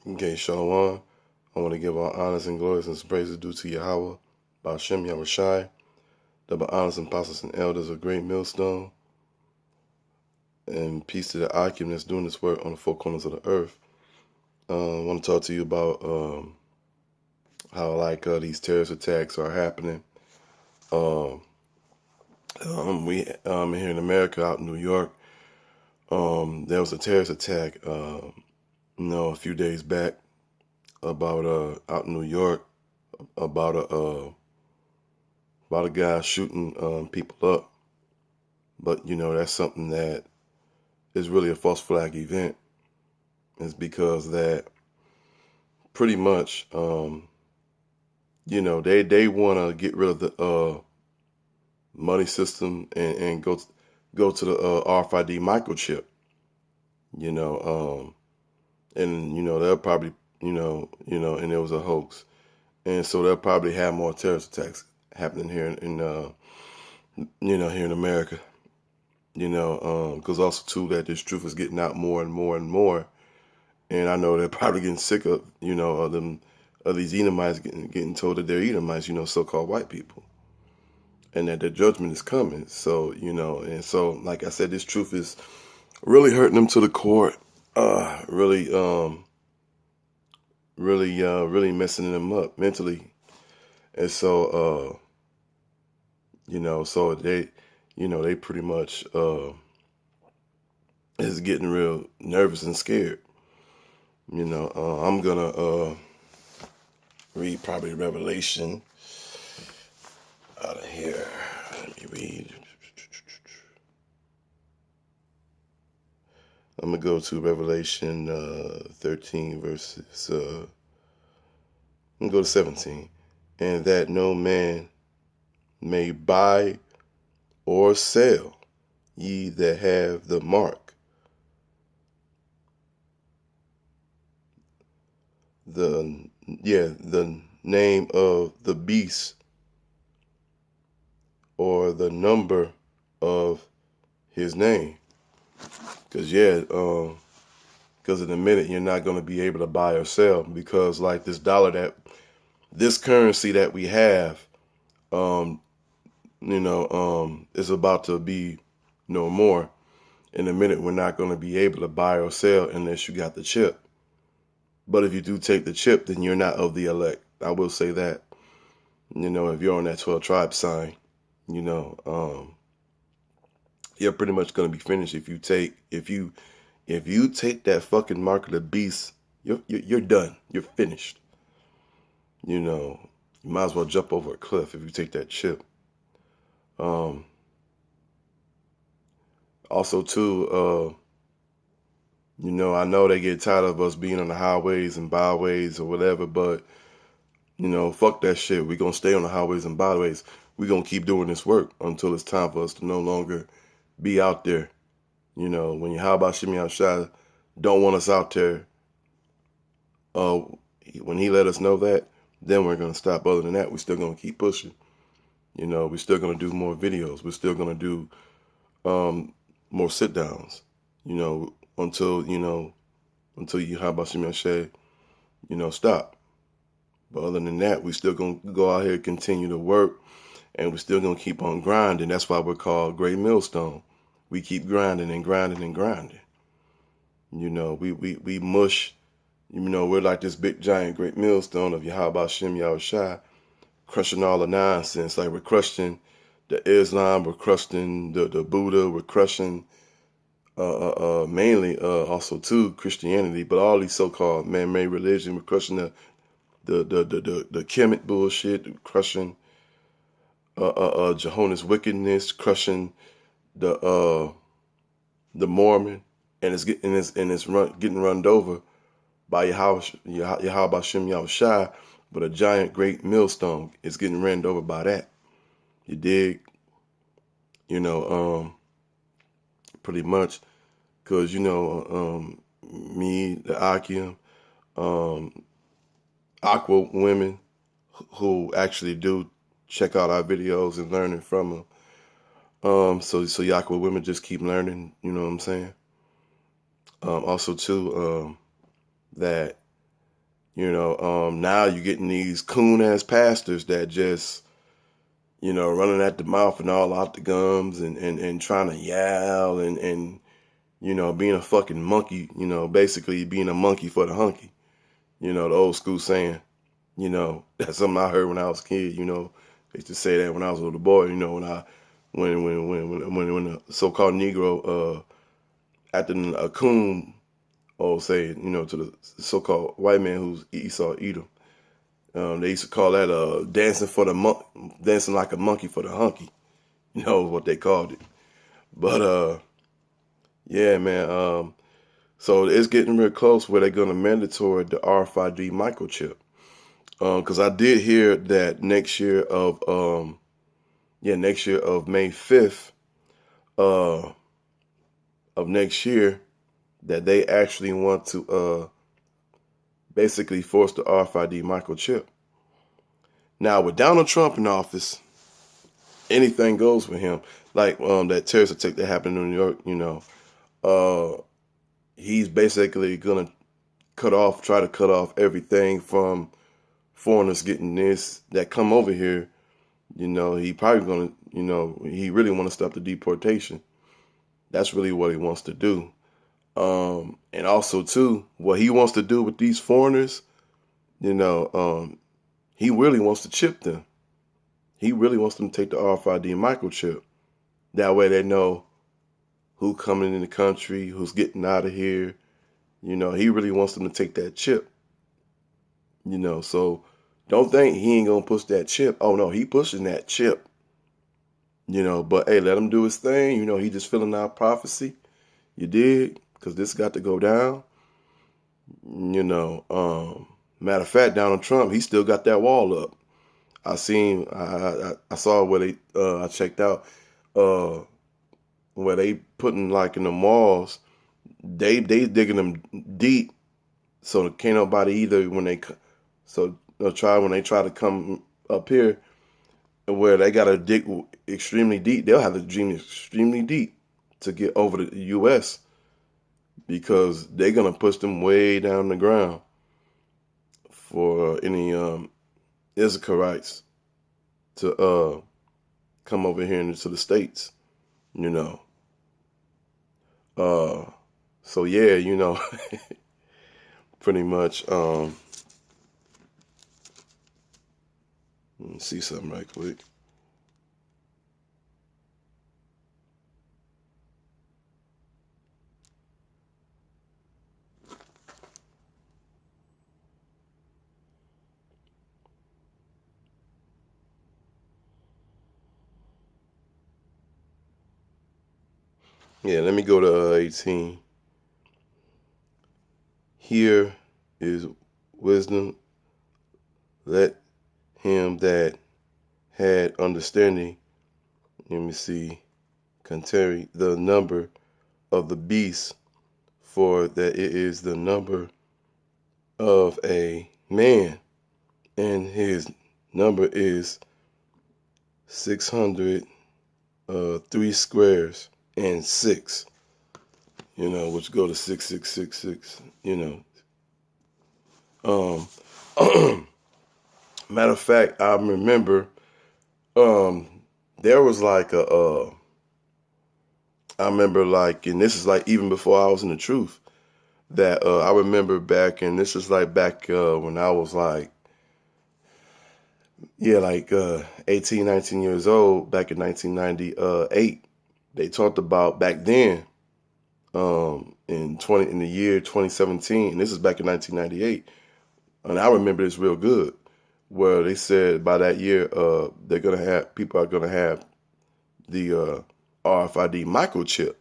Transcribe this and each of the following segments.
Okay, Shalom. I want to give all honors and glories and praises due to Yahweh, Ba'ashem Yahushai, double honors and apostles and elders of Great Millstone, and peace to the Akim that's doing this work on the four corners of the earth. I want to talk to you about how these terrorist attacks are happening. We here in America, out in New York, there was a terrorist attack, a few days back about out in New York about a guy shooting people up. But that's something that is really a false flag event. Is because that pretty much they want to get rid of the money system and go to the RFID microchip. And they'll probably and it was a hoax, and so they'll probably have more terrorist attacks happening here in here in America. Because also too that this truth is getting out more and more and more, and I know they're probably getting sick of of these Edomites getting told that they're Edomites, so-called white people, and that their judgment is coming. So and so like I said, this truth is really hurting them to the core, really messing them up mentally, and so so they pretty much is getting real nervous and scared. I'm gonna read probably Revelation out of here. Let me read. I'm gonna go to Revelation 13 verses. I'm gonna go to 17, and that no man may buy or sell, ye that have the mark, the name of the beast, or the number of his name. Because in a minute you're not going to be able to buy or sell, because like this currency that we have, is about to be no more. In a minute we're not going to be able to buy or sell unless you got the chip. But if you do take the chip, then you're not of the elect. I will say that. If you're on that 12 tribe sign, you're pretty much going to be finished. If you take that fucking mark of the beast, you're done. You're finished. You might as well jump over a cliff if you take that chip. Also too, I know they get tired of us being on the highways and byways or whatever, but fuck that shit. We're gonna stay on the highways and byways. We're gonna keep doing this work until it's time for us to no longer be out there. When Yahweh Shem Yahushai don't want us out there, when he let us know that, then we're gonna stop. Other than that, we're still gonna keep pushing. We're still gonna do more videos. We're still gonna do more sit downs. Until Yahweh Shem Yahushai, stop. But other than that, we still gonna go out here and continue to work, and we're still gonna keep on grinding. That's why we're called Great Millstone. We keep grinding and grinding and grinding. We mush. We're like this big giant great millstone of Yahweh Shem Yahushai, crushing all the nonsense. Like we're crushing the Islam, we're crushing the Buddha, we're crushing mainly also too Christianity, but all these so-called man-made religion, we're crushing the Kemet bullshit, crushing Jehovah's wickedness, crushing the Mormon, and it's getting run over by Yahweh Shem Yahushai, but a giant great millstone is getting ran over by that. You dig? Pretty much, because me, the Akim, Aqua women who actually do check out our videos and learning from them. So Aqua women just keep learning. You know what I'm saying? Also too, that Now you're getting these coon ass pastors that just, running at the mouth and all out the gums and trying to yell and being a fucking monkey, basically being a monkey for the hunky, the old school saying, that's something I heard when I was a kid, they used to say that when I was a little boy, when the so-called Negro, acting a coon, or say, to the so-called white man who's Esau Edom. They used to call that dancing like a monkey for the hunky. What they called it. But yeah, man. So it's getting real close where they're gonna mandatory the RFID microchip. Because I did hear that next year of May 5th, of next year, that they actually want to basically force the RFID microchip. Now with Donald Trump in office, anything goes with him. Like that terrorist attack that happened in New York, he's basically gonna try to cut off everything from foreigners getting that come over here. He probably gonna, he really want to stop the deportation. That's really what he wants to do. And also too, what he wants to do with these foreigners, he really wants to chip them. He really wants them to take the RFID microchip. That way they know who coming in the country, who's getting out of here. He really wants them to take that chip. So don't think he ain't gonna push that chip. Oh no, he pushing that chip. But hey, let him do his thing. He just filling out prophecy. You did, because this got to go down. Matter of fact, Donald Trump, he still got that wall up. I saw where I checked out, where they putting like in the malls, they digging them deep, so can't nobody either when they try to come up here, where they gotta dig extremely deep. They'll have to dig extremely deep to get over the U.S. because they're gonna push them way down the ground for any Issacharites to come over here into the States. So yeah, pretty much. Let me see something right quick. Yeah, let me go to 18. Here is wisdom. Let him that had understanding, let me see, contrary the number of the beast, for that it is the number of a man, and his number is 603 squares and 6, which go to 6666, Matter of fact, I remember there was like and this is like even before I was in the truth, that I remember back, and this is like back when I was like, 18, 19 years old, back in 1998. They talked about back then, in the year 2017, and this is back in 1998, and I remember this real good, where they said by that year, people are gonna have the RFID microchip,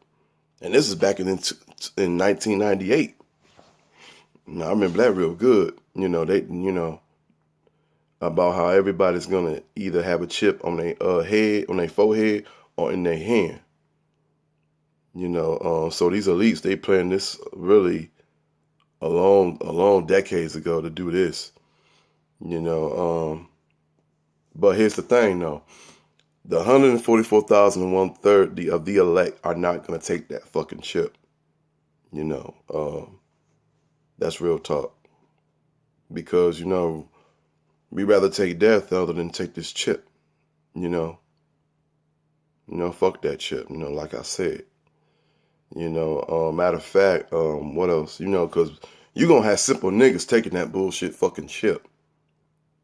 and this is back in 1998. Now I remember that real good. About how everybody's gonna either have a chip on their head, on their forehead, or in their hand. So these elites, they planned this really a long decades ago to do this. But here's the thing, though. The 144,001 of the elect are not gonna take that fucking chip. That's real talk. because, you know, we rather take death other than take this chip, you know. You know, fuck that chip, you know, like I said. You know, matter of fact, what else? You know, because you going to have simple niggas taking that bullshit fucking chip.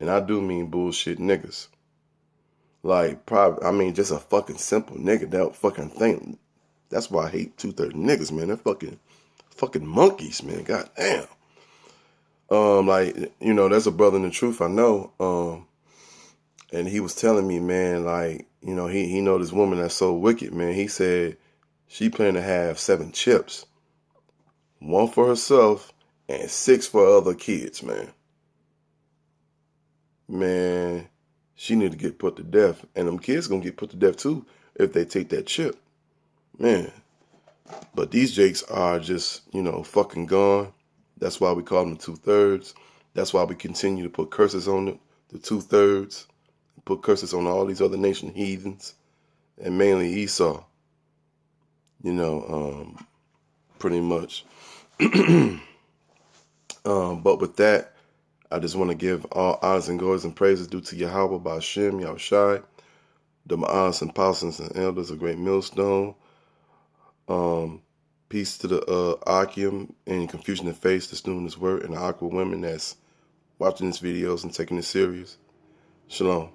And I do mean bullshit niggas. Like, probably, I mean, just a fucking simple nigga that don't fucking think. That's why I hate 2/3 niggas, man. They're fucking monkeys, man. God damn. Like, you know, there's a brother in the truth I know. And he was telling me, man, like, you know, he know this woman that's so wicked, man. He said she planned to have 7 chips. 1 for herself and 6 for other kids, man. Man, she need to get put to death. And them kids gonna get put to death too if they take that chip. Man. But these jakes are just, you know, fucking gone. That's why we call them the 2/3. That's why we continue to put curses on the 2/3. Put curses on all these other nation heathens. And mainly Esau. You know, pretty much. But with that, I just want to give all honors and glories and praises due to Yahweh, Ba'ashem, Yahushai, the Ma'as and apostles and elders, a great millstone. Peace to the Akim and Confusion and Face, the student his word, and the Aqua women that's watching these videos and taking it serious. Shalom.